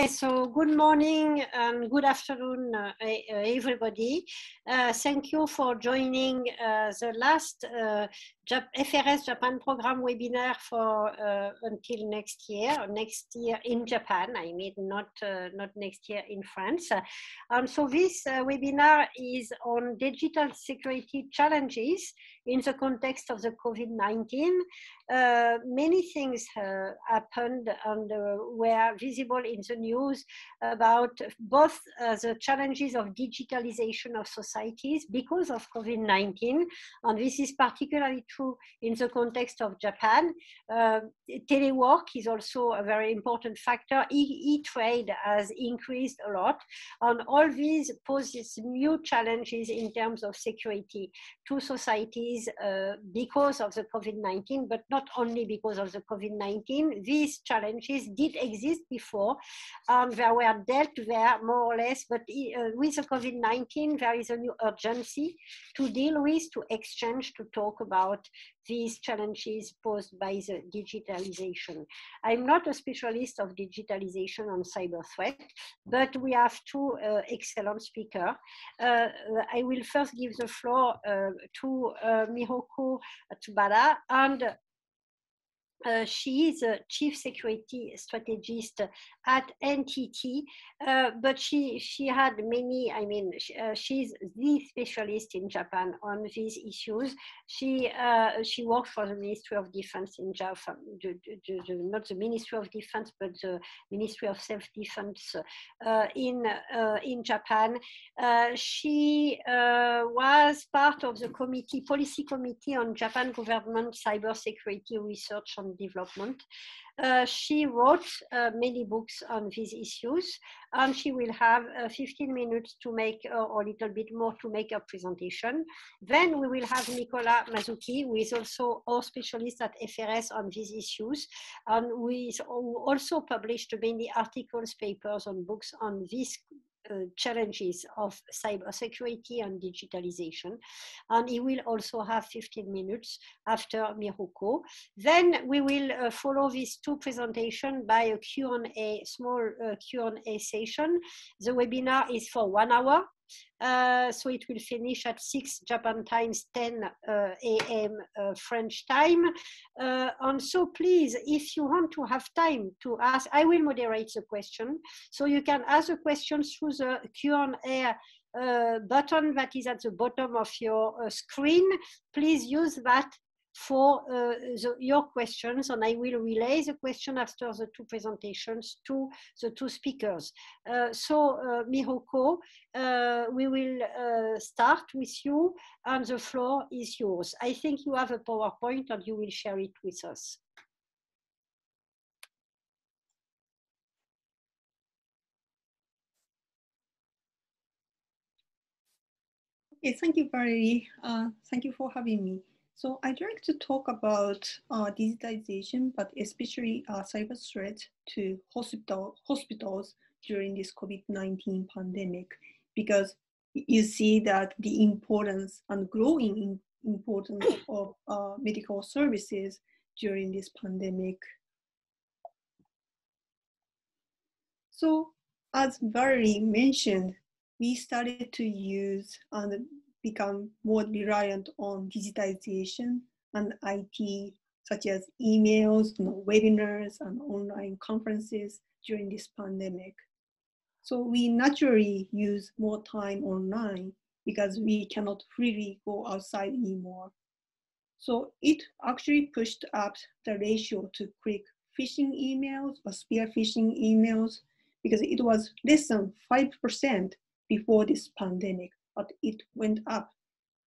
So good morning and good afternoon, everybody. Thank you for joining the last FRS Japan program webinar for until next year in Japan. I mean, not next year in France. And so this webinar is on digital security challenges in the context of the COVID-19. Many things happened and were visible in the news about both the challenges of digitalization of societies because of COVID-19, and this is particularly true in the context of Japan. Telework is also a very important factor. E-trade has increased a lot, and all these poses new challenges in terms of security to societies because of the COVID-19, but not only because of the COVID-19. These challenges did exist before, and they were dealt there more or less, but with the COVID-19, there is a new urgency to deal with, to exchange, to talk about these challenges posed by the digitalization. I'm not a specialist of digitalization and cyber threat, but we have two excellent speakers. I will first give the floor to Mihoko Matsubara, and she is a chief security strategist at NTT, but she had many, I mean, she's the specialist in Japan on these issues. She worked for the Ministry of Defense in Japan, not the Ministry of Defense, but the Ministry of Self-Defense in Japan. She was part of the policy committee on Japan government cybersecurity research and development. She wrote many books on these issues, and she will have 15 minutes to make, or a little bit more, to make a presentation. Then we will have Nicolas Mazzuchi, who is also our specialist at FRS on these issues, and we also published many articles, papers, and books on these challenges of cybersecurity and digitalization. And he will also have 15 minutes after Mihoko. Then we will follow these two presentations by a Q&A, small Q&A session. The webinar is for 1 hour. So it will finish at 6 Japan times, 10 a.m. French time. And so please, if you want to have time to ask, I will moderate the question. So you can ask the question through the Q&A button that is at the bottom of your screen. Please use that for your questions, and I will relay the question after the two presentations to the two speakers. So Mihoko, we will start with you, and the floor is yours. I think you have a PowerPoint and you will share it with us. Okay, thank you, Valérie. Thank you for having me. So I'd like to talk about digitalization, but especially cyber threat to hospitals during this COVID-19 pandemic, because you see that the importance and growing importance of medical services during this pandemic. So as Valérie mentioned, we started to use and become more reliant on digitization and IT, such as emails, webinars, and online conferences during this pandemic. So we naturally use more time online because we cannot freely go outside anymore. So it actually pushed up the ratio to click phishing emails or spear phishing emails, because it was less than 5% before this pandemic, but it went up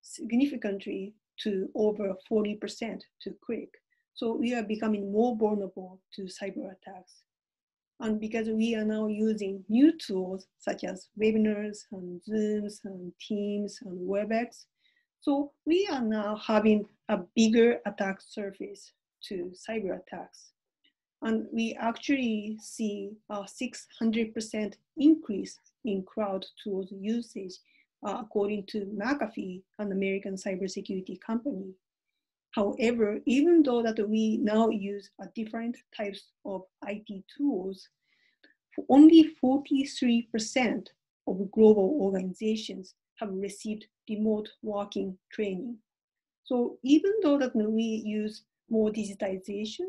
significantly to over 40% to click. So we are becoming more vulnerable to cyber attacks. And because we are now using new tools such as webinars and Zooms and Teams and WebEx, so we are now having a bigger attack surface to cyber attacks. And we actually see a 600% increase in cloud tools usage, according to McAfee, an American cybersecurity company. However, even though that we now use different types of IT tools, only 43% of global organizations have received remote working training. So even though that we use more digitization,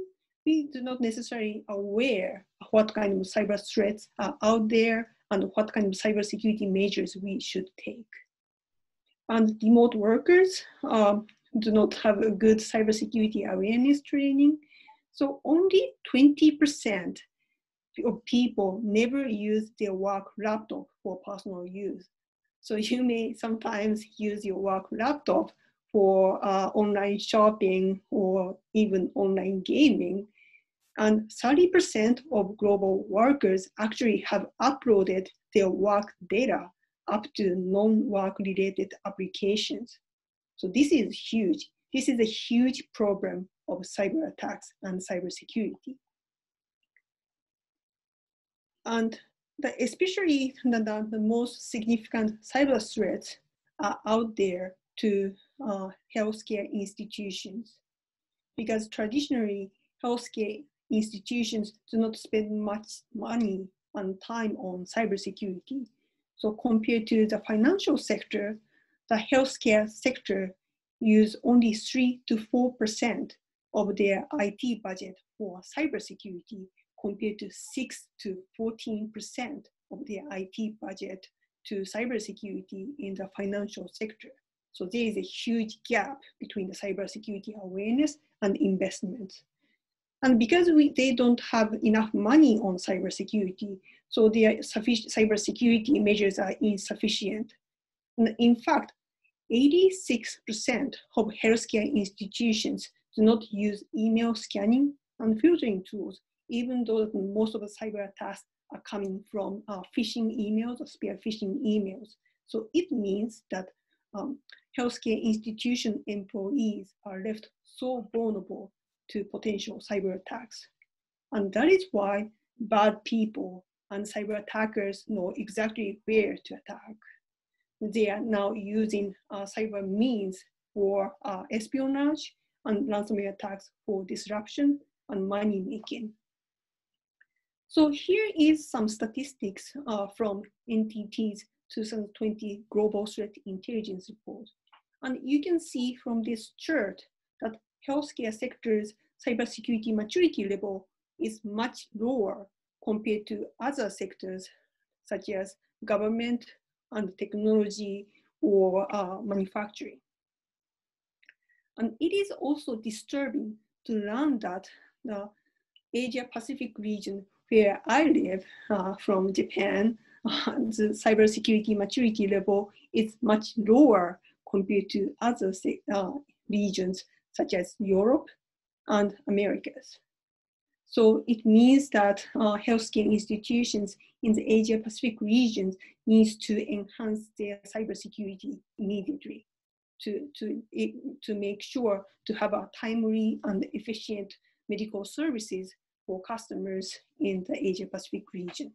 we do not necessarily aware of what kind of cyber threats are out there and what kind of cybersecurity measures we should take. And remote workers do not have a good cybersecurity awareness training. So only 20% of people never use their work laptop for personal use. So you may sometimes use your work laptop for online shopping or even online gaming. And 30% of global workers actually have uploaded their work data up to non-work related applications. So this is huge. This is a huge problem of cyber attacks and cybersecurity. And especially the most significant cyber threats are out there to healthcare institutions, because traditionally healthcare institutions do not spend much money and time on cybersecurity. So compared to the financial sector, the healthcare sector use only 3 to 4% of their IT budget for cybersecurity, compared to 6 to 14% of their IT budget to cybersecurity in the financial sector. So there is a huge gap between the cybersecurity awareness and investment. And because they don't have enough money on cybersecurity, so their cybersecurity measures are insufficient. And in fact, 86% of healthcare institutions do not use email scanning and filtering tools, even though most of the cyber attacks are coming from phishing emails or spear phishing emails. So it means that healthcare institution employees are left so vulnerable to potential cyber attacks. And that is why bad people and cyber attackers know exactly where to attack. They are now using cyber means for espionage and ransomware attacks for disruption and money making. So here is some statistics from NTT's 2020 Global Threat Intelligence Report. And you can see from this chart that healthcare sector's cybersecurity maturity level is much lower compared to other sectors, such as government and technology or manufacturing. And it is also disturbing to learn that the Asia Pacific region, where I live from Japan, the cybersecurity maturity level is much lower compared to other regions such as Europe and Americas. So it means that healthcare institutions in the Asia Pacific region needs to enhance their cybersecurity immediately to make sure to have a timely and efficient medical services for customers in the Asia Pacific region.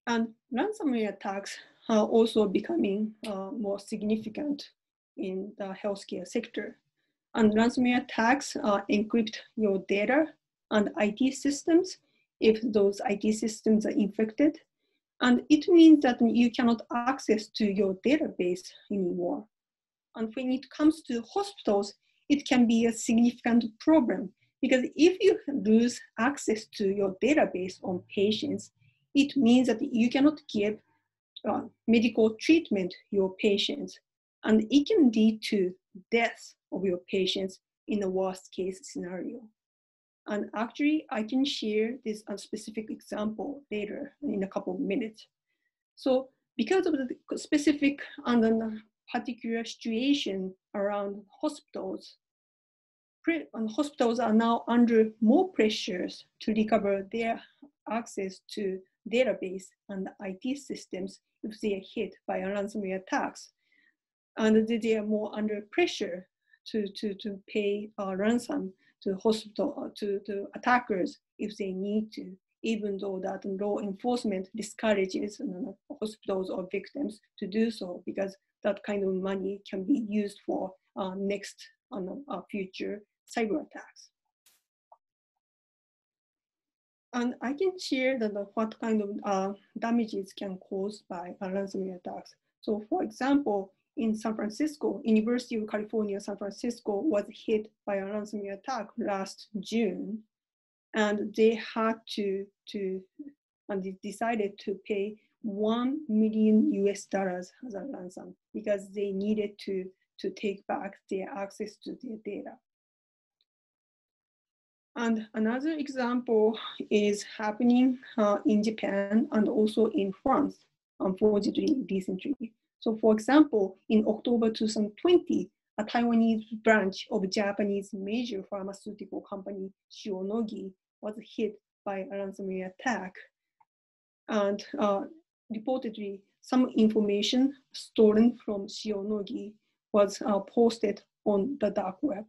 And ransomware attacks are also becoming more significant in the healthcare sector. And ransomware attacks encrypt your data and IT systems if those IT systems are infected. And it means that you cannot access to your database anymore. And when it comes to hospitals, it can be a significant problem, because if you lose access to your database on patients, it means that you cannot give medical treatment to your patients, and it can lead to death of your patients in the worst case scenario. And actually, I can share this specific example later in a couple of minutes. So because of the specific and particular situation around hospitals, and hospitals are now under more pressures to recover their access to database and IT systems if they are hit by a ransomware attacks. And they are more under pressure to pay a ransom to hospital, to attackers if they need to, even though that law enforcement discourages hospitals or victims to do so, because that kind of money can be used for next future cyber attacks. And I can share what kind of damages can cause by ransomware attacks. So for example, in San Francisco, University of California, San Francisco was hit by a ransomware attack last June. And they had and they decided to pay $1 million US as a ransom because they needed to take back their access to their data. And another example is happening in Japan and also in France, unfortunately, recently. So for example, in October 2020, a Taiwanese branch of Japanese major pharmaceutical company, Shionogi, was hit by a ransomware attack. And reportedly, some information stolen from Shionogi was posted on the dark web.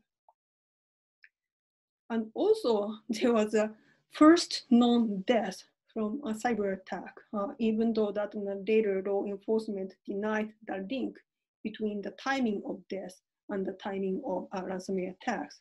And also, there was a first known death from a cyber attack, even though that later law enforcement denied the link between the timing of death and the timing of ransomware attacks.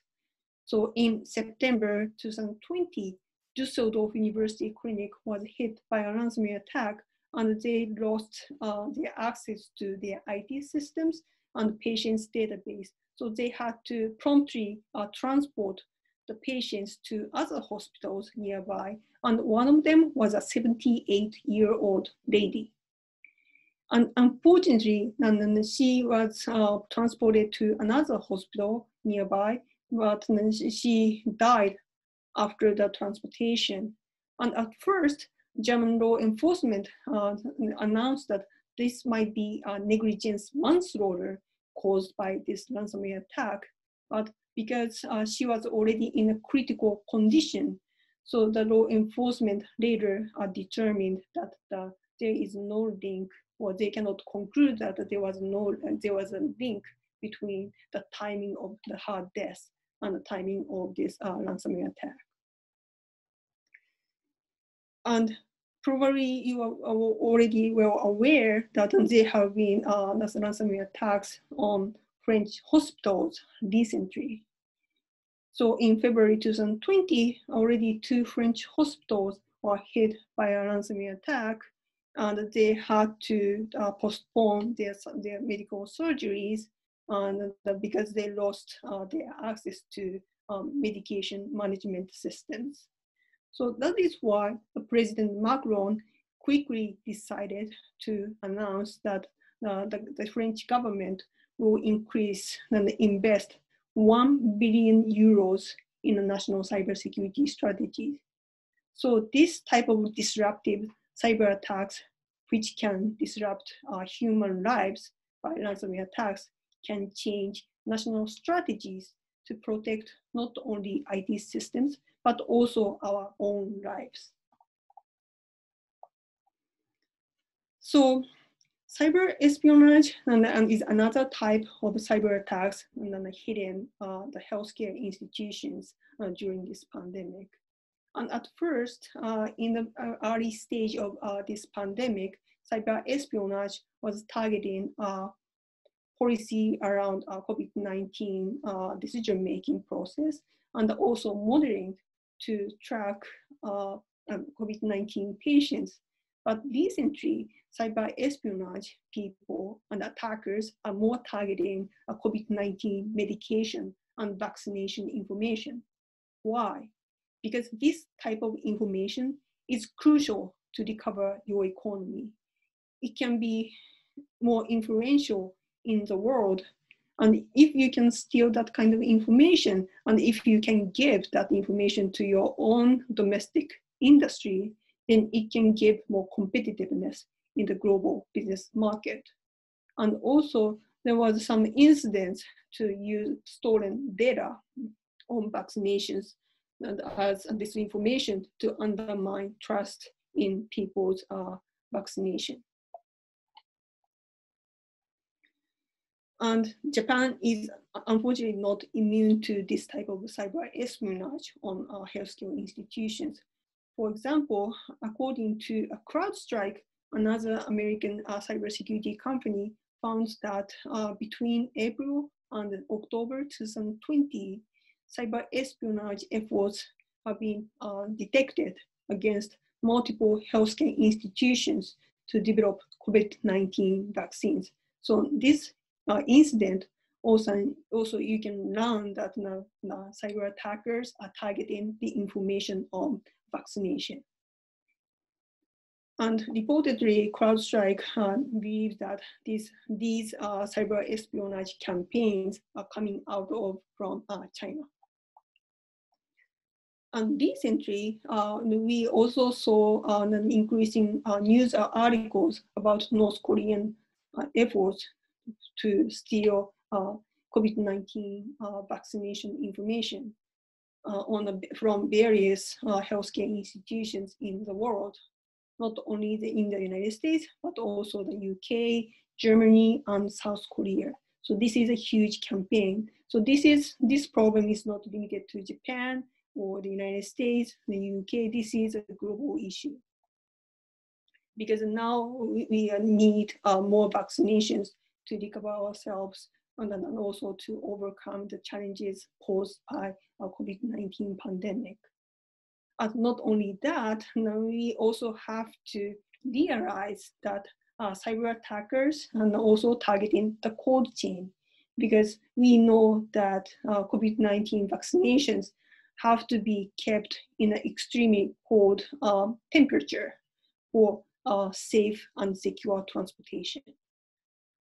So in September 2020, Düsseldorf University Clinic was hit by a ransomware attack, and they lost their access to their IT systems and patients' database. So they had to promptly transport the patients to other hospitals nearby, and one of them was a 78-year-old lady. And unfortunately, she was transported to another hospital nearby, but she died after the transportation. And at first, German law enforcement announced that this might be a negligence manslaughter caused by this ransomware attack, but because she was already in a critical condition, so the law enforcement later determined that there is no link, or they cannot conclude that there was a link between the timing of her death and the timing of this ransomware attack. And probably you are already well aware that there have been ransomware attacks on French hospitals recently. So in February 2020, already 2 French hospitals were hit by a ransomware attack, and they had to postpone their medical surgeries, and because they lost their access to medication management systems. So that is why President Macron quickly decided to announce that the French government will increase and invest 1 billion euros in a national cybersecurity strategy. So this type of disruptive cyber attacks, which can disrupt human lives by ransomware attacks, can change national strategies to protect not only IT systems, but also our own lives. So cyber espionage is another type of cyber attacks and hitting the healthcare institutions during this pandemic. And at first, in the early stage of this pandemic, cyber espionage was targeting policy around COVID-19 decision-making process, and also modeling to track COVID-19 patients. But recently, cyber espionage people and attackers are more targeting COVID-19 medication and vaccination information. Why? Because this type of information is crucial to recover your economy. It can be more influential in the world. And if you can steal that kind of information, and if you can give that information to your own domestic industry, then it can give more competitiveness in the global business market. And also, there was some incidents to use stolen data on vaccinations as this information to undermine trust in people's vaccination. And Japan is unfortunately not immune to this type of cyber espionage on healthcare institutions. For example, according to CrowdStrike, another American cybersecurity company, found that between April and October 2020, cyber espionage efforts have been detected against multiple healthcare institutions to develop COVID-19 vaccines. So this incident also you can learn that cyber attackers are targeting the information on vaccination. And reportedly, CrowdStrike believes that these cyber espionage campaigns are coming out from China. And recently, we also saw an increasing news articles about North Korean efforts to steal COVID-19 vaccination information from various healthcare institutions in the world, not only in the United States, but also the UK, Germany, and South Korea. So this is a huge campaign. So this problem is not limited to Japan or the United States, the UK. This is a global issue. Because now we need more vaccinations to recover ourselves and also to overcome the challenges posed by COVID-19 pandemic. And not only that, we also have to realize that cyber attackers are also targeting the cold chain, because we know that COVID-19 vaccinations have to be kept in an extremely cold temperature for safe and secure transportation.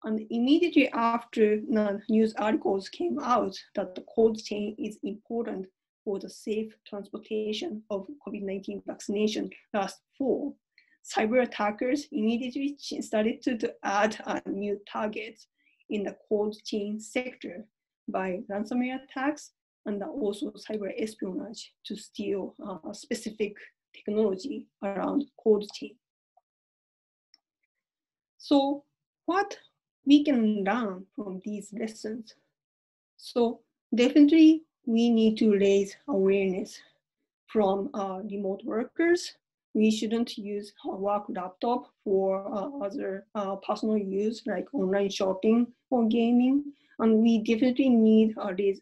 And immediately after news articles came out that the cold chain is important for the safe transportation of COVID-19 vaccination last fall, cyber attackers immediately started to add new targets in the cold chain sector by ransomware attacks and also cyber espionage to steal specific technology around cold chain. So what we can learn from these lessons? So definitely we need to raise awareness from remote workers. We shouldn't use our work laptop for other personal use like online shopping or gaming. And we definitely need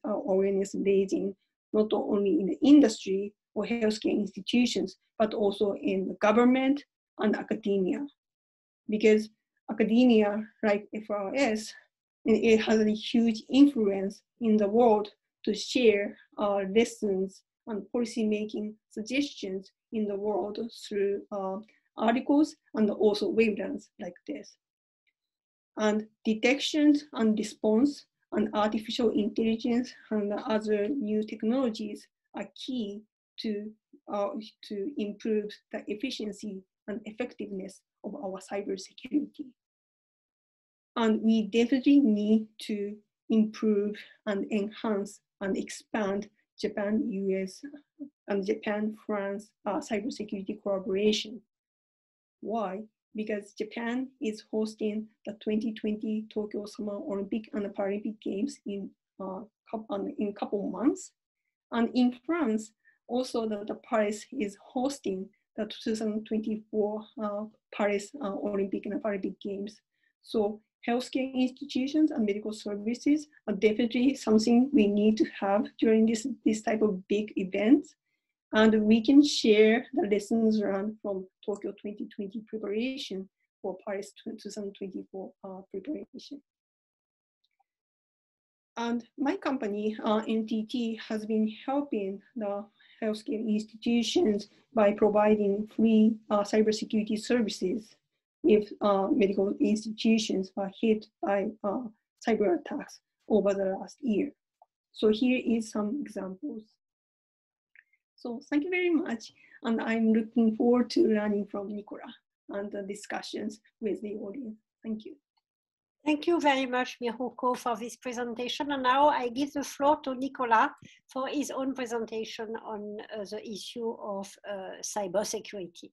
awareness raising, not only in the industry or healthcare institutions, but also in the government and academia. Because academia, like FRS, it has a huge influence in the world to share lessons and policy-making suggestions in the world through articles and also webinars like this. And detections and response and artificial intelligence and other new technologies are key to improve the efficiency and effectiveness of our cybersecurity. And we definitely need to improve and enhance and expand Japan, US, and Japan, France cybersecurity collaboration. Why? Because Japan is hosting the 2020 Tokyo Summer Olympic and Paralympic Games in a couple months. And in France, also the Paris is hosting the 2024 Paris Olympic and Paralympic Games. So healthcare institutions and medical services are definitely something we need to have during this type of big events. And we can share the lessons learned from Tokyo 2020 preparation for Paris 2024 preparation. And my company, NTT, has been helping the healthcare institutions by providing free cybersecurity services if medical institutions are hit by cyber attacks over the last year. So here is some examples. So thank you very much. And I'm looking forward to learning from Nicolas and the discussions with the audience. Thank you. Thank you very much, Mihoko, for this presentation. And now I give the floor to Nicolas for his own presentation on the issue of cybersecurity.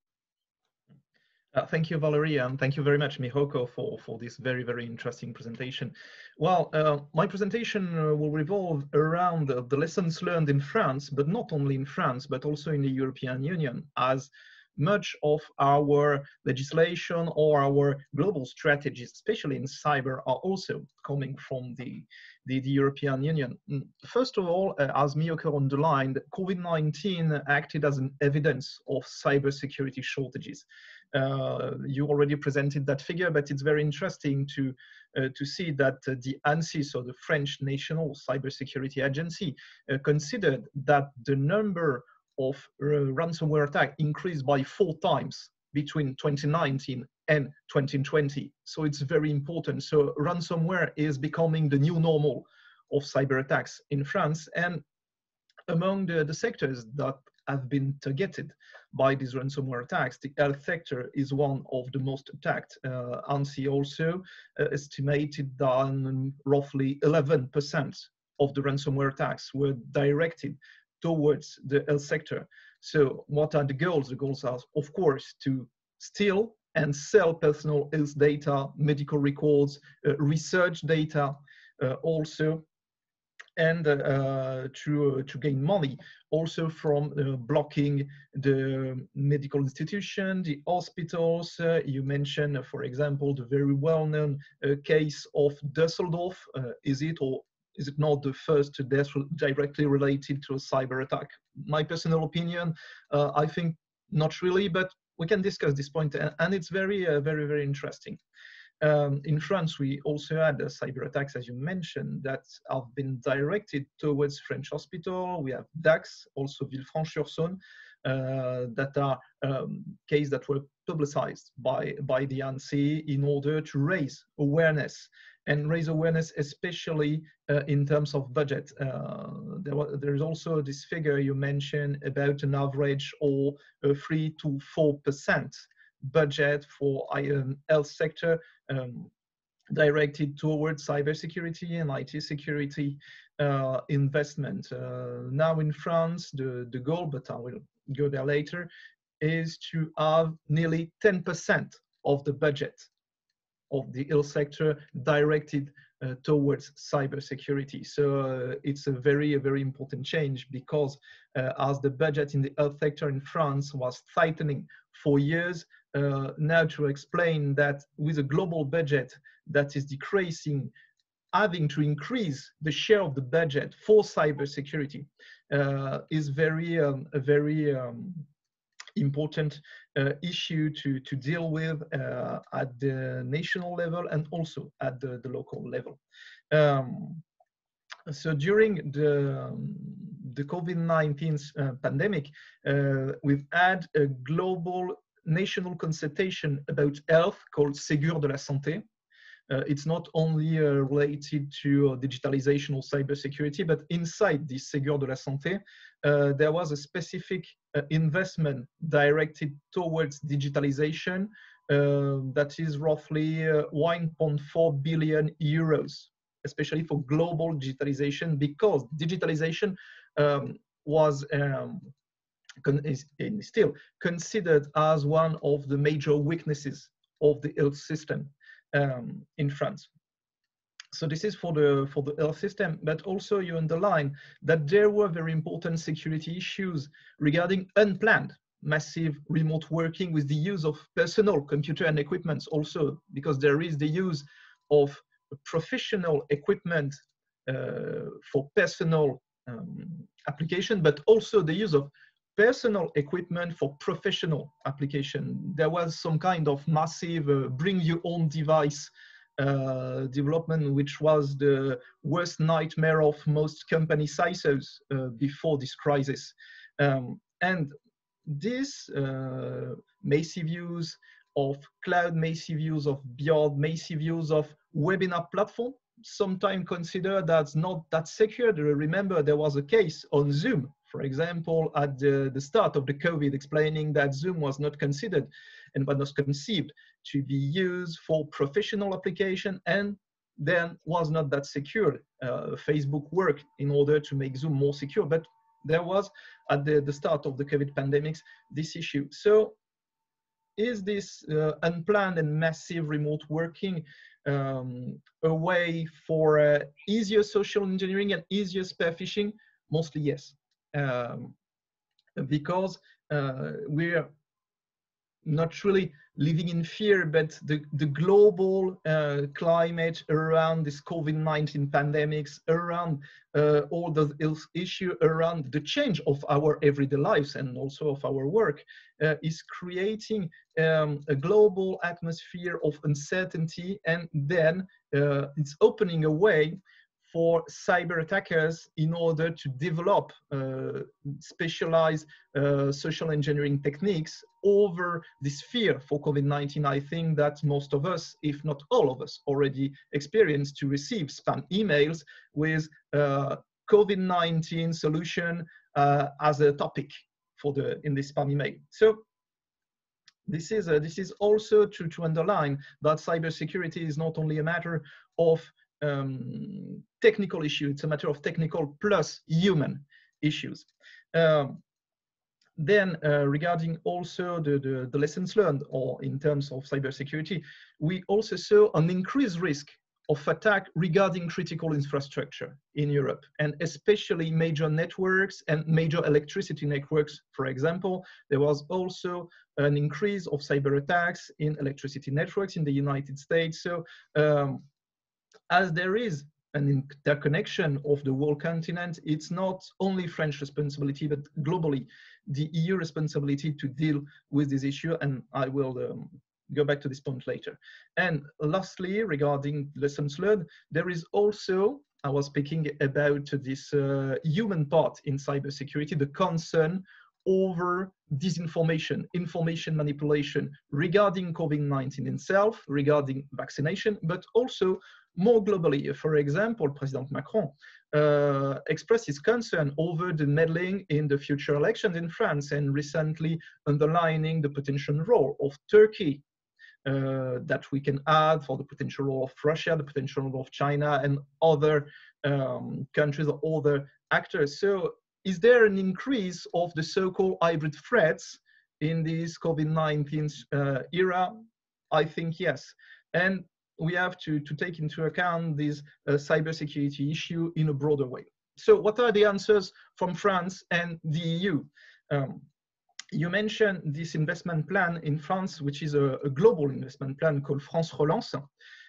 Thank you, Valérie, and thank you very much, Mihoko, for this very, very interesting presentation. Well, my presentation will revolve around the lessons learned in France, but not only in France, but also in the European Union, as much of our legislation or our global strategies, especially in cyber, are also coming from the European Union. First of all, as Mihoko underlined, COVID-19 acted as an evidence of cybersecurity shortages. You already presented that figure, but it's very interesting to see that the ANSSI, so the French National Cybersecurity Agency, considered that the number of ransomware attacks increased by 4 times between 2019 and 2020. So it's very important. So ransomware is becoming the new normal of cyber attacks in France. And among the sectors that have been targeted by these ransomware attacks, the health sector is one of the most attacked. ANSSI also estimated that roughly 11% of the ransomware attacks were directed towards the health sector. So what are the goals? The goals are, of course, to steal and sell personal health data, medical records, research data also, and to gain money also from blocking the medical institution, the hospitals. You mentioned, for example, the very well-known case of Düsseldorf. Is it not the first death directly related to a cyber attack? My personal opinion, I think not really, but we can discuss this point, and it's very, very interesting. In France, we also had cyber attacks, as you mentioned, that have been directed towards French hospital. We have Dax, also Villefranche-sur-Saône, that are cases that were publicized by the ANSSI in order to raise awareness, especially in terms of budget. There is also this figure you mentioned about an average of 3 to 4% budget for health sector directed towards cybersecurity and IT security investment. Now in France, the goal, but I will go there later, is to have nearly 10% of the budget of the health sector directed towards cybersecurity. So it's a very important change, because as the budget in the health sector in France was tightening for years, now to explain that with a global budget that is decreasing, having to increase the share of the budget for cybersecurity is a very important issue to deal with at the national level and also at the local level. So during the COVID-19 pandemic, we've had a global national consultation about health called Ségur de la Santé. It's not only related to digitalization or cybersecurity, but inside this Ségur de la Santé, there was a specific investment directed towards digitalization that is roughly 1.4 billion euros, especially for global digitalization, because digitalization was is still considered as one of the major weaknesses of the health system in France. So this is for the health system, but also you underline that there were very important security issues regarding unplanned massive remote working with the use of personal computer and equipment also, because there is the use of professional equipment for personal application, but also the use of personal equipment for professional application. There was some kind of massive bring your own device development, which was the worst nightmare of most company CISOs before this crisis. And this massive use of cloud, massive use of Beyond, massive use of webinar platform, sometimes considered as not that secure. Remember, there was a case on Zoom, for example, at the start of the COVID, explaining that Zoom was not considered and was not conceived to be used for professional application, and then was not that secure. Facebook worked in order to make Zoom more secure, but there was at the start of the COVID pandemics this issue. So is this unplanned and massive remote working a way for easier social engineering and easier spear phishing? Mostly yes, because we're not really living in fear, but the global climate around this COVID-19 pandemics, around all the issue around the change of our everyday lives and also of our work is creating a global atmosphere of uncertainty, and then it's opening a way for cyber attackers in order to develop specialized social engineering techniques over this fear for COVID-19. I think that most of us, if not all of us, already experienced to receive spam emails with COVID-19 solution as a topic for in this spam email. So this is also to underline that cybersecurity is not only a matter of technical issue, it's a matter of technical plus human issues. Then regarding also the lessons learned, or in terms of cybersecurity, we also saw an increased risk of attack regarding critical infrastructure in Europe, and especially major networks and major electricity networks. For example, there was also an increase of cyber attacks in electricity networks in the United States. So as there is an interconnection of the whole continent, it's not only French responsibility, but globally the EU responsibility to deal with this issue, and I will go back to this point later. And lastly, regarding lessons learned, there is also, I was speaking about this human part in cybersecurity, the concern over disinformation, information manipulation regarding COVID-19 itself, regarding vaccination, but also more globally. For example, President Macron expressed his concern over the meddling in the future elections in France, and recently underlining the potential role of Turkey that we can add for the potential role of Russia, the potential role of China, and other countries or other actors. So is there an increase of the so-called hybrid threats in this COVID-19 era? I think yes. And we have to take into account this cybersecurity issue in a broader way. So what are the answers from France and the EU? You mentioned this investment plan in France, which is a global investment plan called France Relance,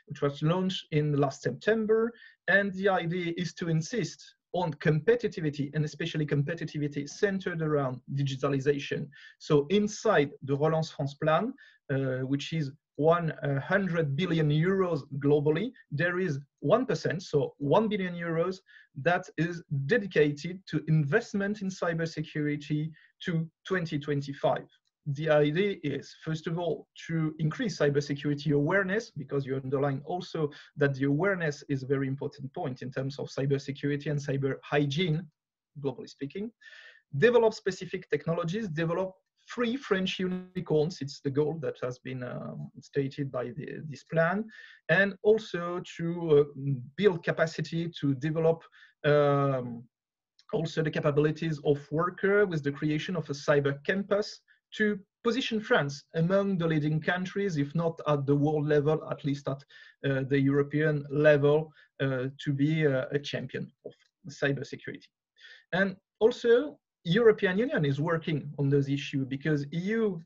which was launched in last September. And the idea is to insist on competitivity, and especially competitivity centered around digitalization. So inside the Relance France plan, which is 100 billion euros globally, there is 1%, so 1 billion euros, that is dedicated to investment in cybersecurity to 2025. The idea is, first of all, to increase cybersecurity awareness, because you underline also that the awareness is a very important point in terms of cybersecurity and cyber hygiene, globally speaking. Develop specific technologies, develop 3 French unicorns, it's the goal that has been stated by this plan, and also to build capacity to develop also the capabilities of workers with the creation of a cyber campus to position France among the leading countries, if not at the world level, at least at the European level, to be a champion of cybersecurity. And also, European Union is working on this issue, because EU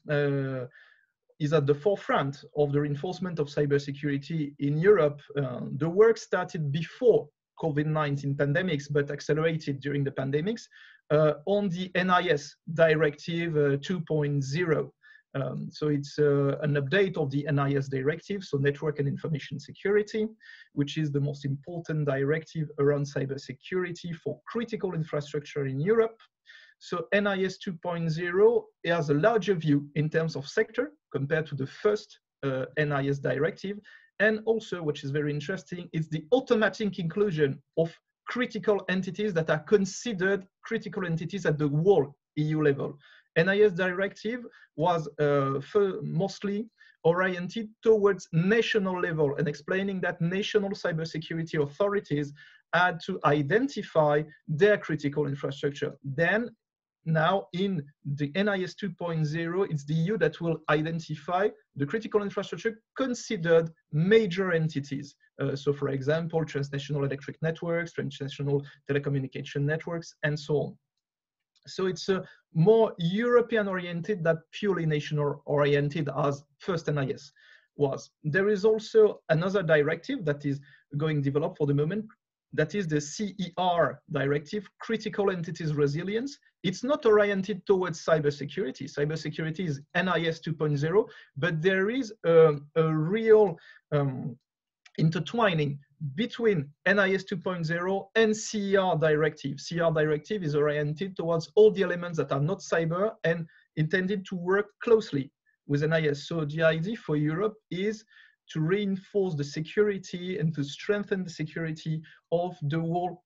is at the forefront of the reinforcement of cybersecurity in Europe. The work started before COVID-19 pandemics, but accelerated during the pandemics on the NIS Directive 2.0. So it's an update of the NIS Directive, so Network and Information Security, which is the most important directive around cybersecurity for critical infrastructure in Europe. So NIS 2.0 has a larger view in terms of sector compared to the first NIS directive. And also, which is very interesting, is the automatic inclusion of critical entities that are considered critical entities at the whole EU level. NIS directive was mostly oriented towards national level, and explaining that national cybersecurity authorities had to identify their critical infrastructure. Then, now in the NIS 2.0, it's the EU that will identify the critical infrastructure considered major entities. So for example, transnational electric networks, transnational telecommunication networks, and so on. So it's more European oriented than purely national oriented as first NIS was. There is also another directive that is going developed for the moment, that is the CER directive, Critical Entities Resilience. It's not oriented towards cybersecurity. Cybersecurity is NIS 2.0, but there is a real intertwining between NIS 2.0 and CER directive. CER directive is oriented towards all the elements that are not cyber and intended to work closely with NIS. So the idea for Europe is to reinforce the security and to strengthen the security of the whole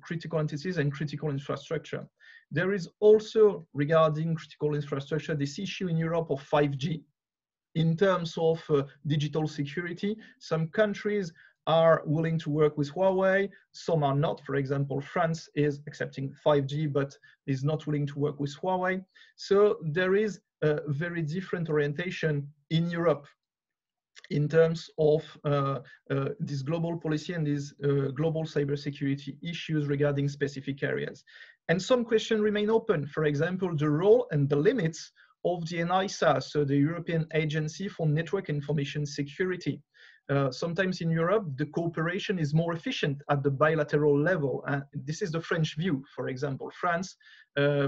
critical entities and critical infrastructure. There is also, regarding critical infrastructure, this issue in Europe of 5G. In terms of digital security, some countries are willing to work with Huawei, some are not. For example, France is accepting 5G, but is not willing to work with Huawei. So there is a very different orientation in Europe in terms of this global policy and these global cybersecurity issues regarding specific areas. And some questions remain open. For example, the role and the limits of the NISA, so the European Agency for Network Information Security. Sometimes in Europe, the cooperation is more efficient at the bilateral level. This is the French view, for example. France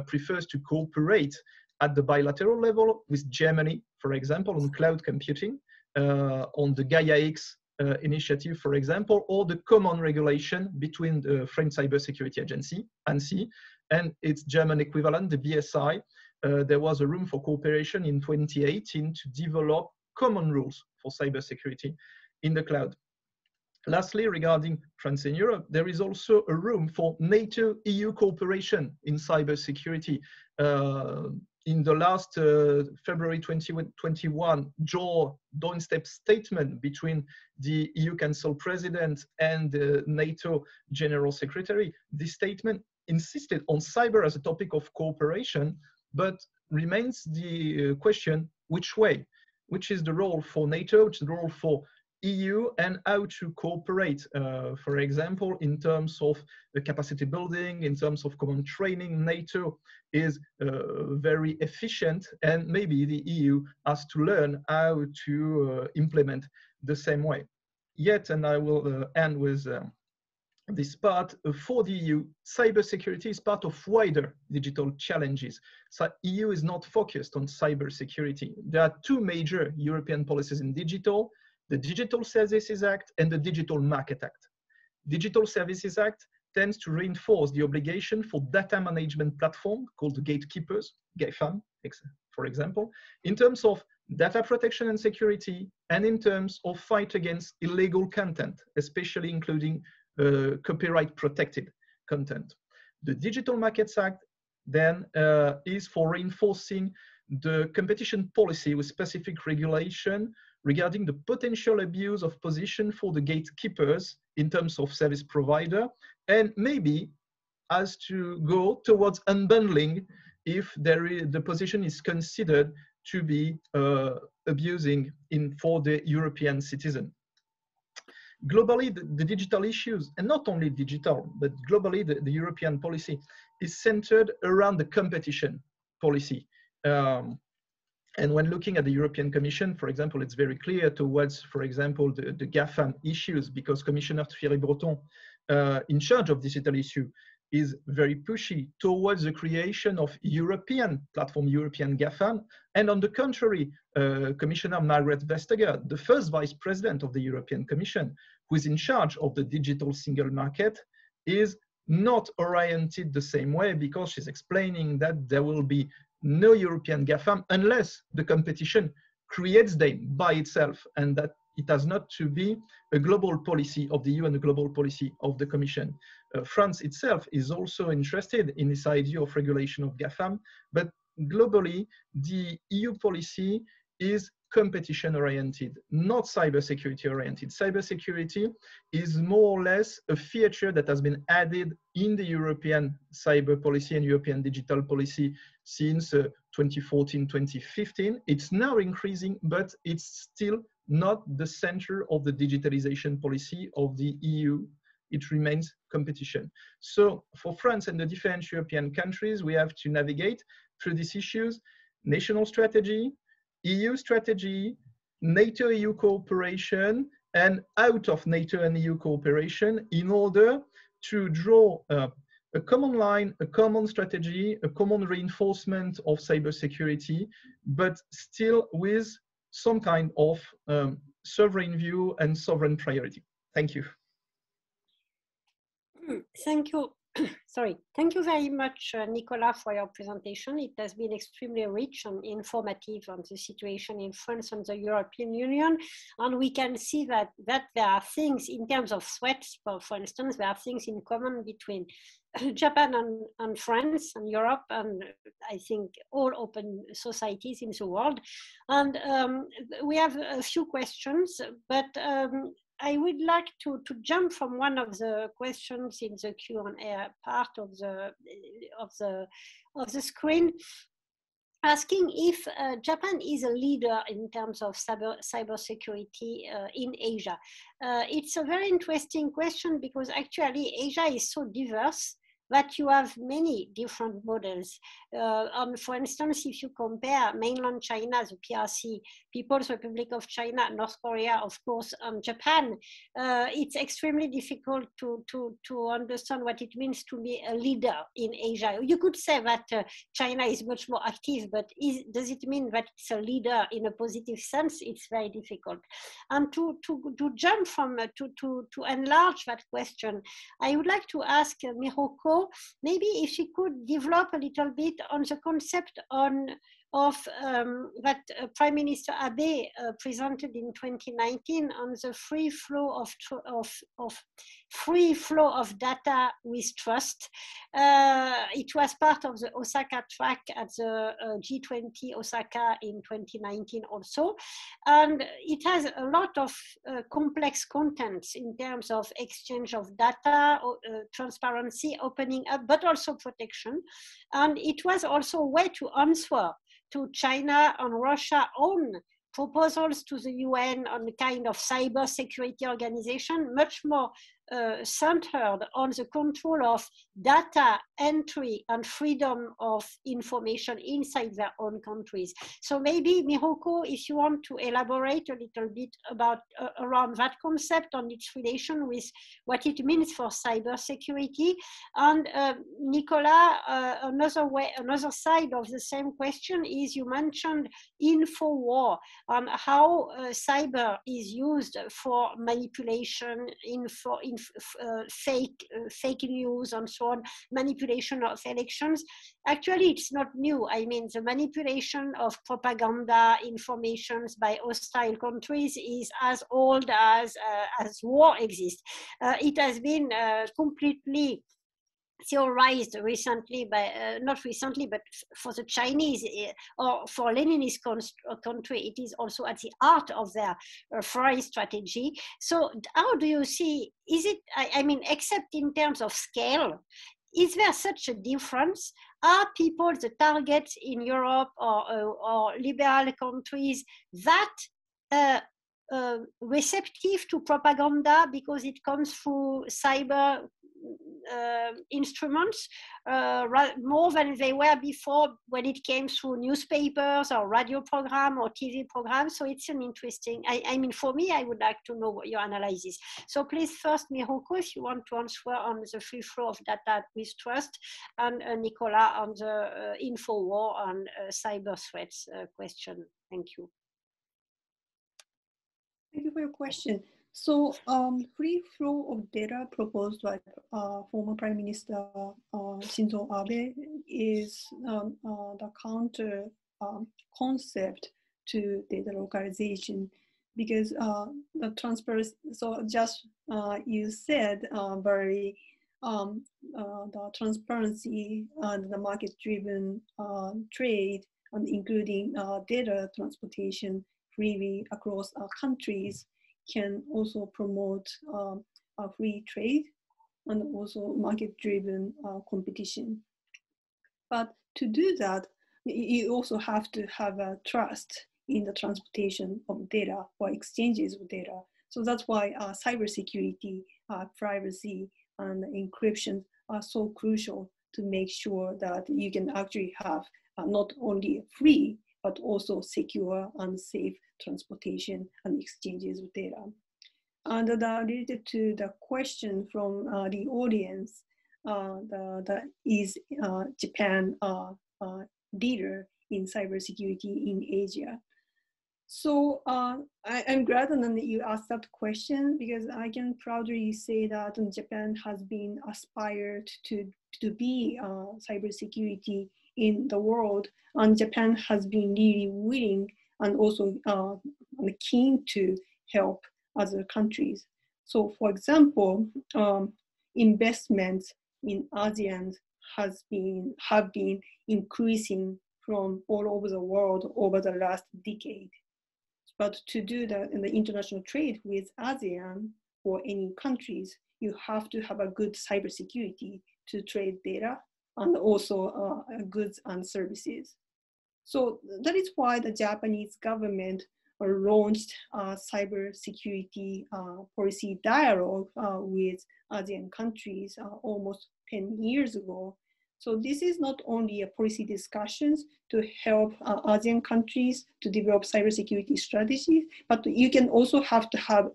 prefers to cooperate at the bilateral level with Germany, for example, on cloud computing, on the Gaia-X initiative, for example, or the common regulation between the French Cybersecurity Agency, ANSI, and its German equivalent, the BSI. There was a room for cooperation in 2018 to develop common rules for cybersecurity in the cloud. Lastly, regarding France and Europe, there is also a room for NATO-EU cooperation in cybersecurity. In the last February 2021 joint statement between the EU Council President and the NATO General Secretary, this statement insisted on cyber as a topic of cooperation, but remains the question, which way? Which is the role for NATO, which is the role for EU, and how to cooperate, for example, in terms of the capacity building, in terms of common training. NATO is very efficient, and maybe the EU has to learn how to implement the same way. Yet, and I will end with this part, for the EU, cybersecurity is part of wider digital challenges. So EU is not focused on cybersecurity. There are two major European policies in digital: the Digital Services Act and the Digital Market Act. Digital Services Act tends to reinforce the obligation for data management platform called the gatekeepers, GAFAM, for example, in terms of data protection and security, and in terms of fight against illegal content, especially including copyright protected content. The Digital Markets Act then is for reinforcing the competition policy with specific regulation regarding the potential abuse of position for the gatekeepers in terms of service provider, and maybe as to go towards unbundling if the position is considered to be abusing for the European citizen. Globally, the digital issues, and not only digital, but globally, the European policy is centered around the competition policy. And when looking at the European Commission, for example, it's very clear towards, for example, the GAFAM issues, because Commissioner Thierry Breton, in charge of digital issue, is very pushy towards the creation of European platform, European GAFAM. And on the contrary, Commissioner Margrethe Vestager, the first Vice President of the European Commission, who is in charge of the digital single market, is not oriented the same way, because she's explaining that there will be no European GAFAM unless the competition creates them by itself, and that it has not to be a global policy of the EU and a global policy of the Commission. France itself is also interested in this idea of regulation of GAFAM, but globally, the EU policy is competition oriented, not cybersecurity oriented. Cybersecurity is more or less a feature that has been added in the European cyber policy and European digital policy since 2014, 2015. It's now increasing, but it's still not the center of the digitalization policy of the EU. It remains competition. So for France and the different European countries, we have to navigate through these issues: national strategy, EU strategy, NATO-EU cooperation, and out of NATO and EU cooperation, in order to draw a common line, a common strategy, a common reinforcement of cybersecurity, but still with some kind of sovereign view and sovereign priority. Thank you. Thank you. Sorry. Thank you very much, Nicolas, for your presentation. It has been extremely rich and informative on the situation in France and the European Union. And we can see that there are things in terms of threats, for instance, there are things in common between Japan and France and Europe, and I think all open societies in the world. And we have a few questions, but I would like to jump from one of the questions in the Q&A part of the screen, asking if Japan is a leader in terms of cybersecurity in Asia. It's a very interesting question because actually Asia is so diverse that you have many different models. For instance, if you compare mainland China, the PRC, People's Republic of China, North Korea, of course, and Japan, it's extremely difficult to understand what it means to be a leader in Asia. You could say that China is much more active, but does it mean that it's a leader in a positive sense? It's very difficult. And to jump from, to enlarge that question, I would like to ask Mihoko, maybe if she could develop a little bit on the concept that Prime Minister Abe presented in 2019 on the free flow of data with trust. It was part of the Osaka track at the G20 Osaka in 2019 also, and it has a lot of complex contents in terms of exchange of data, transparency, opening up, but also protection. And it was also a way to answer to China and Russia's own proposals to the UN on the kind of cyber security organization, much more centered on the control of data entry and freedom of information inside their own countries. So maybe Mihoko, if you want to elaborate a little bit about around that concept and its relation with what it means for cybersecurity. And Nicolas, another side of the same question is, you mentioned info war and how cyber is used for manipulation, fake news and so on, manipulation of elections. Actually, it's not new. I mean, the manipulation of propaganda informations by hostile countries is as old as war exists. It has been completely theorized recently by, not recently, but for the Chinese or for Leninist country, it is also at the heart of their foreign strategy. So how do you see, is it, I mean, except in terms of scale, is there such a difference? Are people the targets in Europe or liberal countries that receptive to propaganda because it comes through cyber instruments more than they were before when it came through newspapers or radio program or TV programs? So it's an interesting, I mean, for me, I would like to know what your analysis. So please first, Mihoko, if you want to answer on the free flow of data with trust, and Nicolas on the info war and cyber threats question. Thank you. Thank you for your question. So free flow of data proposed by former Prime Minister Shinzo Abe is the counter concept to data localization, because the transparency, so just you said, Valérie, the transparency and the market-driven trade, and including data transportation freely across countries, can also promote free trade and also market-driven competition. But to do that, you also have to have a trust in the transportation of data or exchanges of data. So that's why cybersecurity, privacy, and encryption are so crucial to make sure that you can actually have not only free, but also secure and safe transportation and exchanges of data. And related to the question from the audience, is Japan leader in cybersecurity in Asia? So I'm glad that you asked that question, because I can proudly say that Japan has been aspired to be cybersecurity in the world, and Japan has been really willing and also keen to help other countries. So for example, investments in ASEAN have been increasing from all over the world over the last decade. But to do that in the international trade with ASEAN or any countries, you have to have a good cybersecurity to trade data and also goods and services. So that is why the Japanese government launched a cybersecurity policy dialogue with ASEAN countries almost 10 years ago. So this is not only a policy discussions to help ASEAN countries to develop cybersecurity strategies, but you can also have to have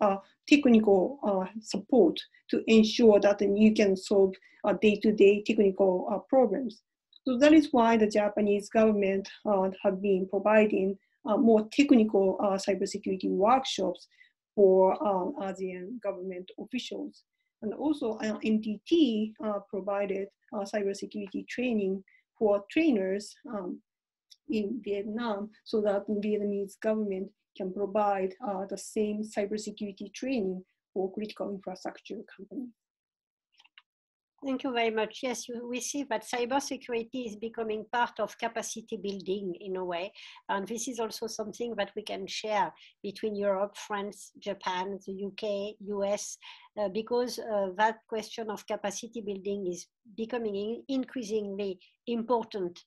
technical support to ensure that you can solve day-to-day technical problems. So that is why the Japanese government have been providing more technical cybersecurity workshops for ASEAN government officials. And also NTT provided cybersecurity training for trainers in Vietnam, so that the Vietnamese government can provide the same cybersecurity training for critical infrastructure companies. Thank you very much. Yes, we see that cybersecurity is becoming part of capacity building in a way. And this is also something that we can share between Europe, France, Japan, the UK, US, because that question of capacity building is becoming increasingly important.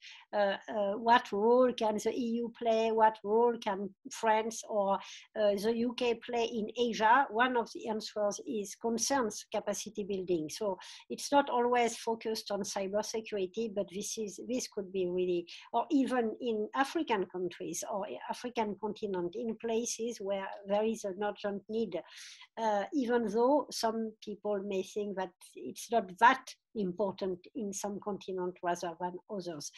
What role can the EU play? What role can France or the UK play in Asia? One of the answers concerns capacity building. So it's not always focused on cybersecurity, but this could be really, or even in African countries or African continent, in places where there is an urgent need, even though some people may think that it's not that important in some continent rather than others,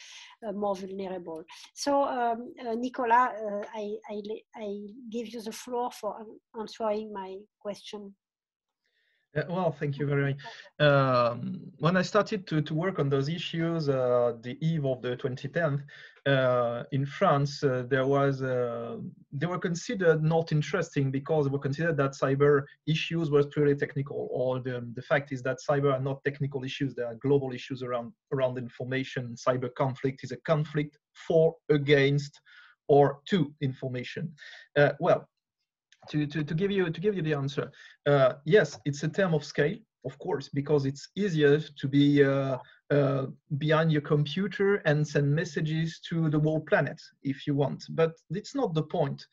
more vulnerable. So Nicolas, I give you the floor for answering my question. Well, thank you, Valérie. When I started to work on those issues, the eve of the 2010th, in France, they were considered not interesting because they were considered that cyber issues were purely technical. Or the fact is that cyber are not technical issues; they are global issues around information. Cyber conflict is a conflict for, against, or to information. Well. To give you the answer, yes, it's a term of scale, of course, because it's easier to be behind your computer and send messages to the whole planet if you want. But it's not the point.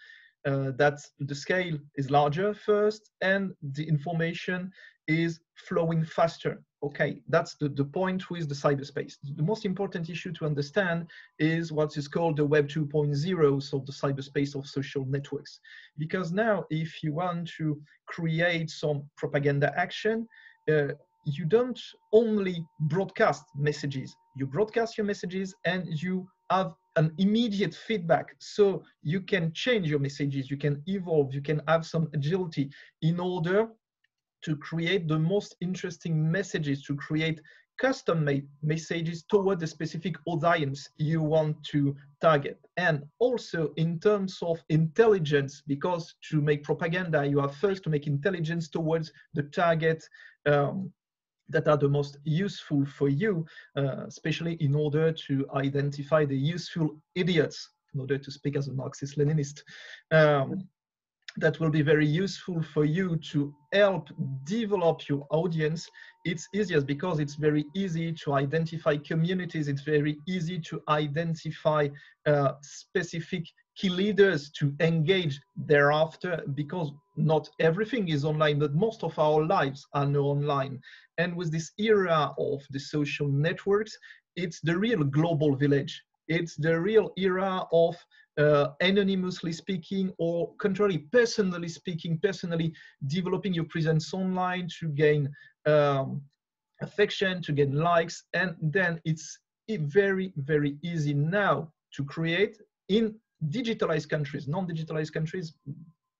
That the scale is larger first, and the information is flowing faster. Okay, that's the point with the cyberspace. The most important issue to understand is what is called the Web 2.0, so the cyberspace of social networks. Because now, if you want to create some propaganda action, you don't only broadcast messages. You broadcast your messages and you have an immediate feedback. So you can change your messages, you can evolve, you can have some agility in order to create the most interesting messages, to create custom-made messages toward the specific audience you want to target. And also in terms of intelligence, because to make propaganda, you have first to make intelligence towards the target that are the most useful for you, especially in order to identify the useful idiots, in order to speak as a Marxist-Leninist. That will be very useful for you to help develop your audience. It's easier because it's very easy to identify communities. It's very easy to identify specific key leaders to engage thereafter, because not everything is online, but most of our lives are now online. And with this era of the social networks, it's the real global village. It's the real era of anonymously speaking, or contrary, personally speaking, personally developing your presence online to gain affection, to gain likes. And then it's very, very easy now to create in digitalized countries, non-digitalized countries,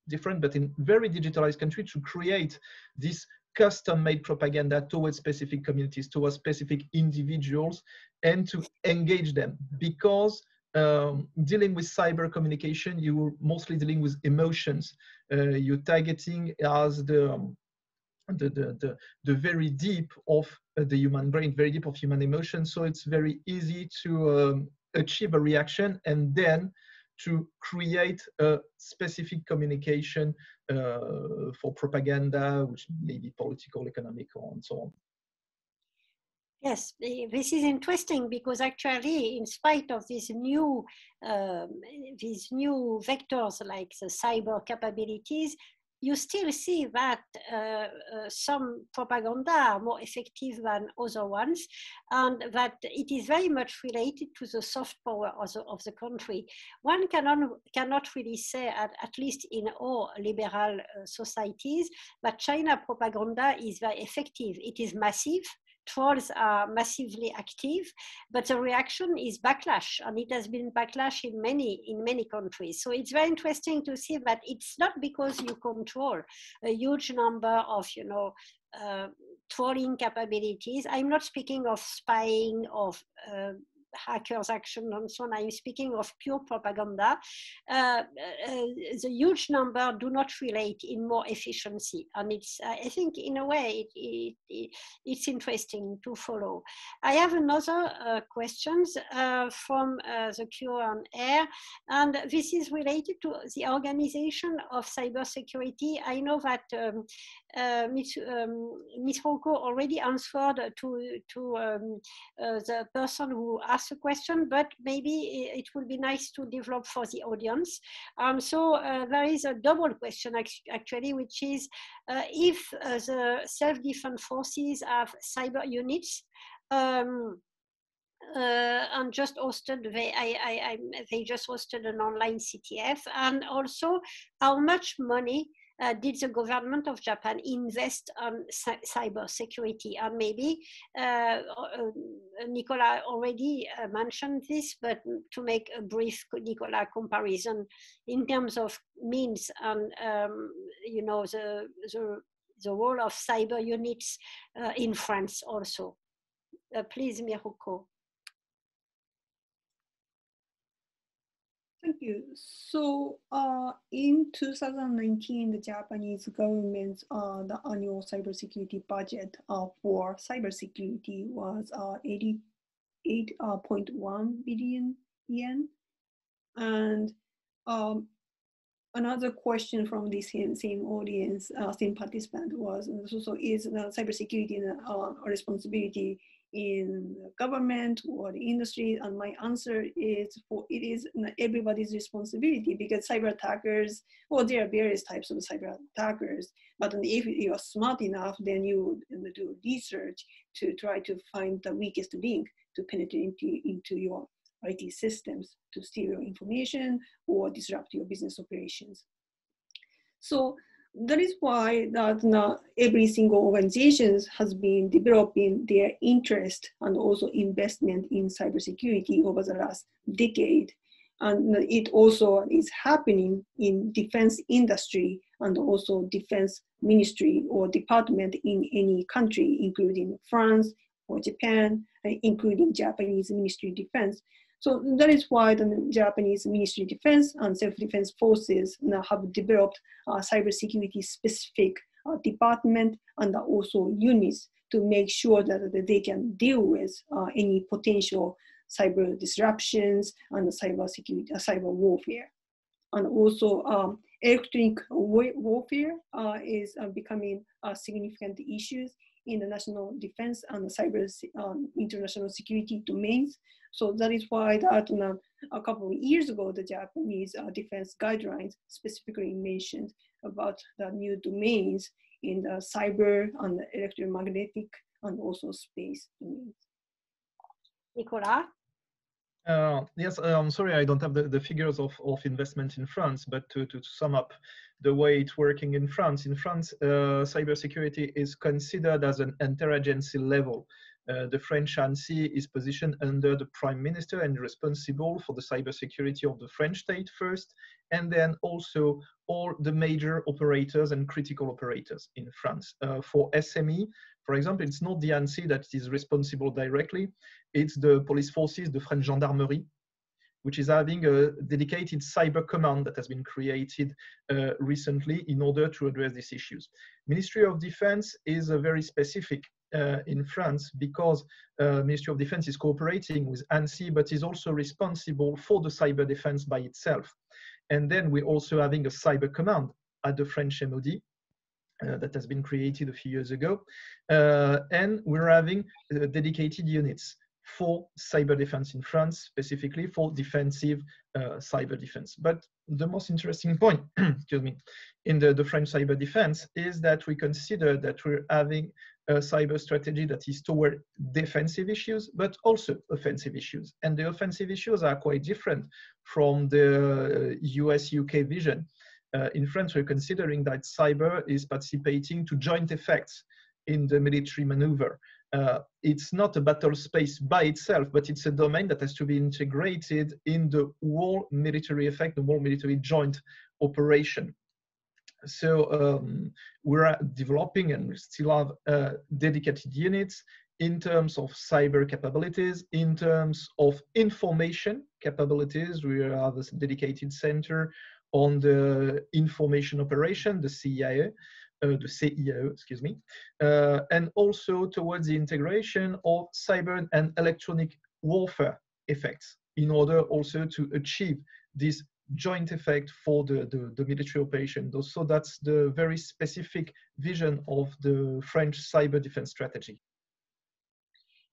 different, but in very digitalized countries, to create this custom-made propaganda towards specific communities, towards specific individuals, and to engage them. Because dealing with cyber communication, you're mostly dealing with emotions. You're targeting as the very deep of the human brain, very deep of human emotion. So it's very easy to achieve a reaction and then to create a specific communication for propaganda, which may be political, economic, and so on. Yes, this is interesting, because actually, in spite of these new vectors like the cyber capabilities, you still see that some propaganda are more effective than other ones, and that it is very much related to the soft power of the country. One cannot really say, at least in all liberal societies, that China propaganda is very effective. It is massive. Trolls are massively active, but the reaction is backlash, and it has been backlash in many countries. So it's very interesting to see that it's not because you control a huge number of trolling capabilities. I'm not speaking of spying, of hackers' action and so on. I'm speaking of pure propaganda. The huge number do not relate in more efficiency, and it's I think in a way it's interesting to follow. I have another questions from the Q&A, and this is related to the organization of cybersecurity. I know that Mihoko already answered to the person who asked a question, but maybe it would be nice to develop for the audience. So there is a double question actually, which is if the self-defense forces have cyber units, and just hosted, they just hosted an online CTF, and also how much money did the government of Japan invest on cyber security? And maybe Nicolas already mentioned this, but to make a brief Nicolas comparison in terms of means and the role of cyber units in France also. Please, Mihoko. Thank you. So in 2019, the Japanese government's the annual cybersecurity budget for cybersecurity was 88.1 billion yen. And another question from the same audience, same participant was, so is cybersecurity a responsibility in government or the industry? And my answer is, it is everybody's responsibility, because cyber attackers, well, there are various types of cyber attackers, but if you are smart enough, then you do research to try to find the weakest link to penetrate into your IT systems to steal your information or disrupt your business operations. So that is why that every single organization has been developing their interest and also investment in cybersecurity over the last decade. And it also is happening in defense industry and also defense ministry or department in any country, including France or Japan, including Japanese Ministry of Defense. So that is why the Japanese Ministry of Defense and self-defense forces now have developed cybersecurity specific department and also units to make sure that they can deal with any potential cyber disruptions and cyber warfare. And also electronic warfare is becoming a significant issue in the national defense and cyber international security domains. So that is why that a couple of years ago, the Japanese defense guidelines specifically mentioned about the new domains in the cyber and the electromagnetic and also space domains. Nicolas? Yes, I'm sorry, I don't have the figures of investment in France, but to sum up the way it's working in France, cybersecurity is considered as an interagency level. The French ANSSI is positioned under the Prime Minister and responsible for the cybersecurity of the French state first, and then also all the major operators and critical operators in France. For SME, for example, it's not the ANSSI that is responsible directly, it's the police forces, the French Gendarmerie, which is having a dedicated cyber command that has been created recently in order to address these issues. Ministry of Defense is very specific in France because Ministry of Defense is cooperating with ANSSI, but is also responsible for the cyber defense by itself. And then we're also having a cyber command at the French MOD that has been created a few years ago. And we're having dedicated units for cyber defense in France, specifically for defensive cyber defense. But the most interesting point, excuse me, in the French cyber defense is that we consider that we're having a cyber strategy that is toward defensive issues, but also offensive issues. And the offensive issues are quite different from the US-UK vision. In France, we're considering that cyber is participating to joint effects in the military maneuver. It's not a battle space by itself, but it's a domain that has to be integrated in the whole military effect, the whole military joint operation. So we're developing and we still have dedicated units in terms of cyber capabilities, in terms of information capabilities. We have a dedicated center on the information operation, the CIO, excuse me, and also towards the integration of cyber and electronic warfare effects in order also to achieve this joint effect for the military operation. So that's the very specific vision of the French cyber defense strategy.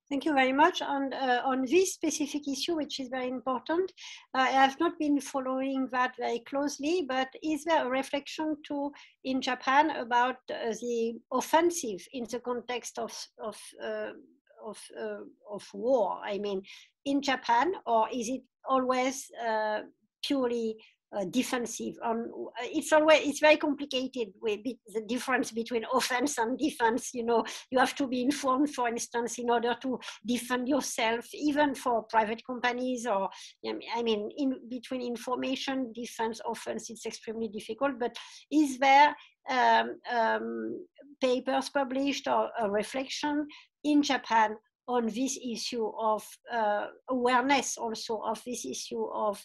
Thank you very much. And on this specific issue, which is very important, I have not been following that very closely, but is there a reflection too in Japan about the offensive in the context of war? I mean, in Japan, or is it always purely defensive? It's very complicated with the difference between offense and defense. You know, you have to be informed, for instance, in order to defend yourself, even for private companies, or I mean, in between information, defense, offense, it's extremely difficult. But is there papers published or a reflection in Japan on this issue of awareness also of this issue of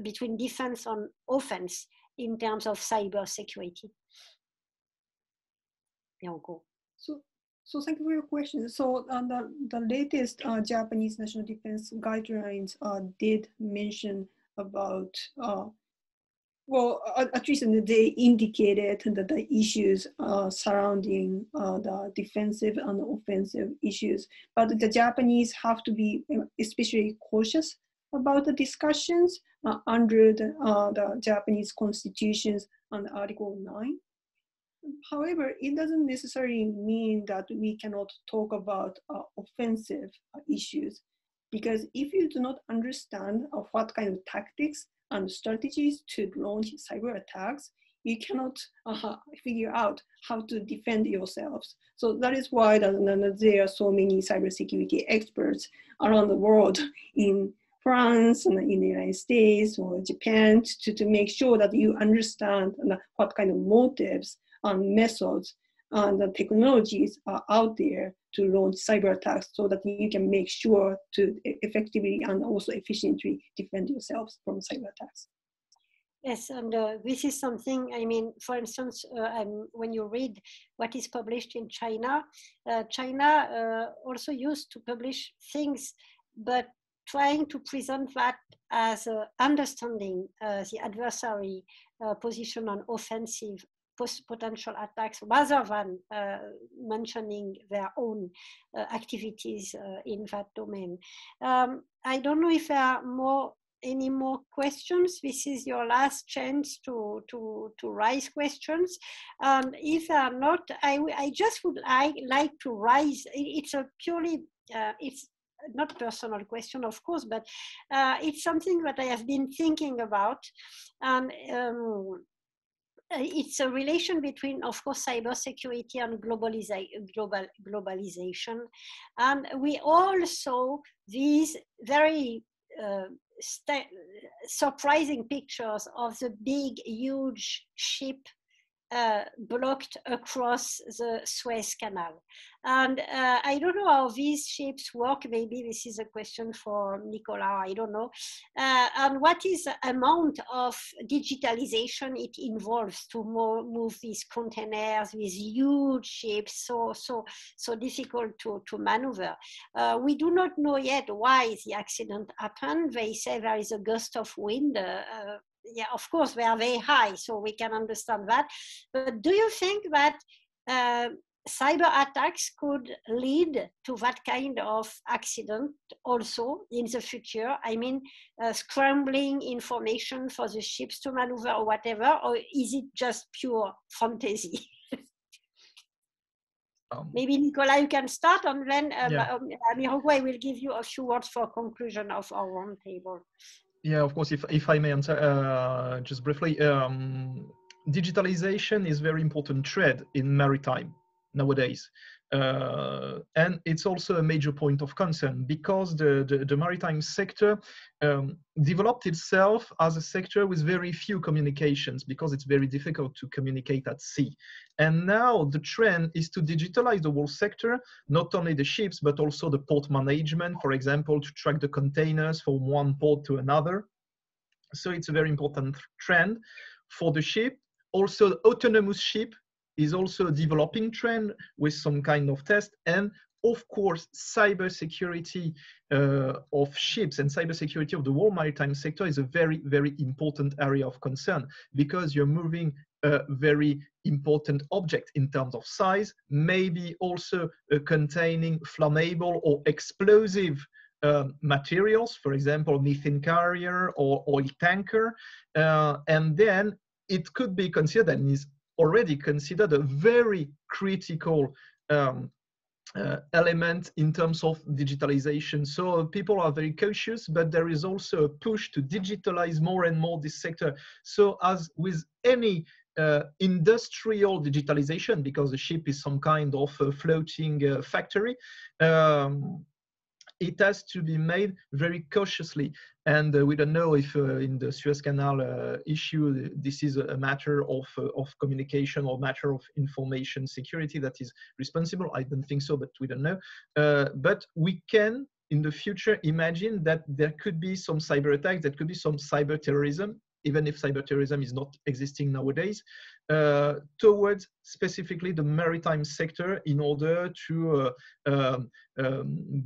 between defense and offense in terms of cyber security? Mihoko. So thank you for your question. So the latest Japanese national defense guidelines did mention about well, at least they indicated that the issues surrounding the defensive and offensive issues, but the Japanese have to be especially cautious about the discussions under the Japanese constitutions and Article 9. However, it doesn't necessarily mean that we cannot talk about offensive issues, because if you do not understand what kind of tactics and strategies to launch cyber attacks, you cannot figure out how to defend yourselves. So that is why there are so many cybersecurity experts around the world, in France and in the United States or Japan, to make sure that you understand what kind of motives and methods and the technologies are out there to launch cyber attacks, so that you can make sure to effectively and also efficiently defend yourselves from cyber attacks. Yes, and this is something, I mean, for instance, when you read what is published in China, China also used to publish things, but trying to present that as understanding the adversary position on offensive potential attacks rather than mentioning their own activities in that domain. I don't know if there are any more questions. This is your last chance to raise questions. If there are not, I just would like to raise, it's a purely, it's not personal question, of course, but it's something that I have been thinking about. And it's a relation between, of course, cybersecurity and globalization. And we all saw these very surprising pictures of the big, huge ship blocked across the Suez Canal. And I don't know how these ships work. Maybe this is a question for Nicolas, I don't know. And what is the amount of digitalization it involves to move these containers, these huge ships, so difficult to maneuver. We do not know yet why the accident happened. They say there is a gust of wind. Yeah, of course, they are very high, so we can understand that. But do you think that cyber attacks could lead to that kind of accident also in the future? I mean, scrambling information for the ships to maneuver or whatever, or is it just pure fantasy? Maybe Nicolas, you can start, and then Mihoko, I will give you a few words for conclusion of our roundtable. Yeah, of course, if I may answer just briefly, digitalization is a very important trend in maritime nowadays. And it's also a major point of concern because the maritime sector developed itself as a sector with very few communications because it's very difficult to communicate at sea. And now the trend is to digitalize the whole sector, not only the ships, but also the port management, for example, to track the containers from one port to another. So it's a very important trend for the ship. Also, the autonomous ship is also a developing trend with some kind of test. And of course, cybersecurity of ships and cybersecurity of the whole maritime sector is a very, very important area of concern because you're moving a very important object in terms of size, maybe also containing flammable or explosive materials, for example, methane carrier or oil tanker. And then it could be considered and is already considered a very critical element in terms of digitalization. So people are very cautious, but there is also a push to digitalize more and more this sector. So as with any industrial digitalization, because the ship is some kind of floating factory, it has to be made very cautiously. And we don't know if in the Suez Canal issue, this is a matter of communication or matter of information security that is responsible. I don't think so, but we don't know. But we can, in the future, imagine that there could be some cyber attacks, that could be some cyber terrorism, even if cyber terrorism is not existing nowadays, towards specifically the maritime sector in order to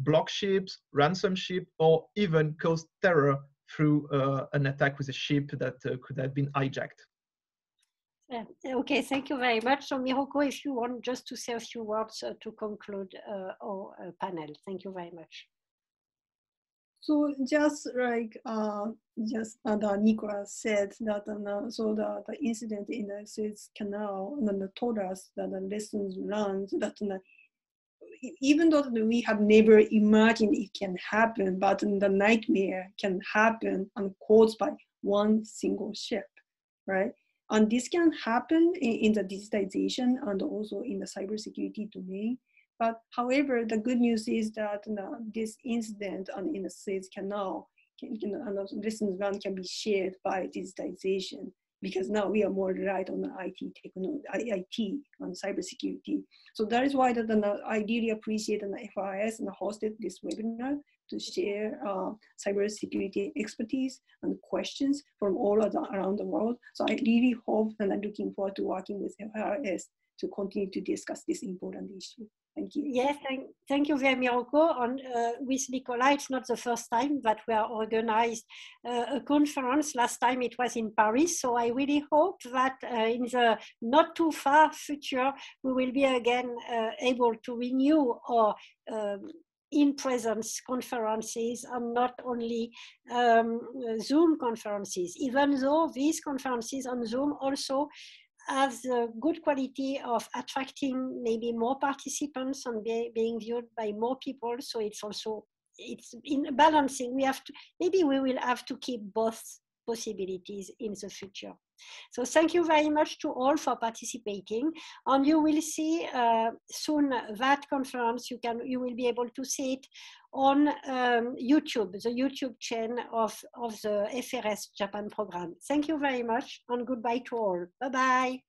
block ships, ransom ships, or even cause terror through an attack with a ship that could have been hijacked. Yeah. Okay, thank you very much. So Mihoko, if you want just to say a few words to conclude our panel. Thank you very much. So just like Nicolas said that so the incident in the Suez Canal told us that the lessons learned that even though we have never imagined it can happen, but the nightmare can happen and caused by one single ship, right? And this can happen in the digitization and also in the cybersecurity domain. But however, the good news is that this incident in the Suez Canal, lessons learned can be shared by digitization because now we are more reliant on the IT technology, IT and cybersecurity. So that is why I really appreciate the FRS and hosted this webinar to share cybersecurity expertise and questions from all around the world. So I really hope and I'm looking forward to working with FRS to continue to discuss this important issue. Thank you. Yes, thank you very much, Mihoko. And with Nicolas, it's not the first time that we are organized a conference. Last time it was in Paris. So I really hope that in the not too far future, we will be again able to renew our in-presence conferences and not only Zoom conferences, even though these conferences on Zoom also has a good quality of attracting maybe more participants and being viewed by more people. So it's also, it's in balancing. We have to, maybe we will have to keep both possibilities in the future. So thank you very much to all for participating. And you will see soon that conference, you will be able to see it on YouTube, the YouTube channel of the FRS Japan program. Thank you very much and goodbye to all. Bye-bye.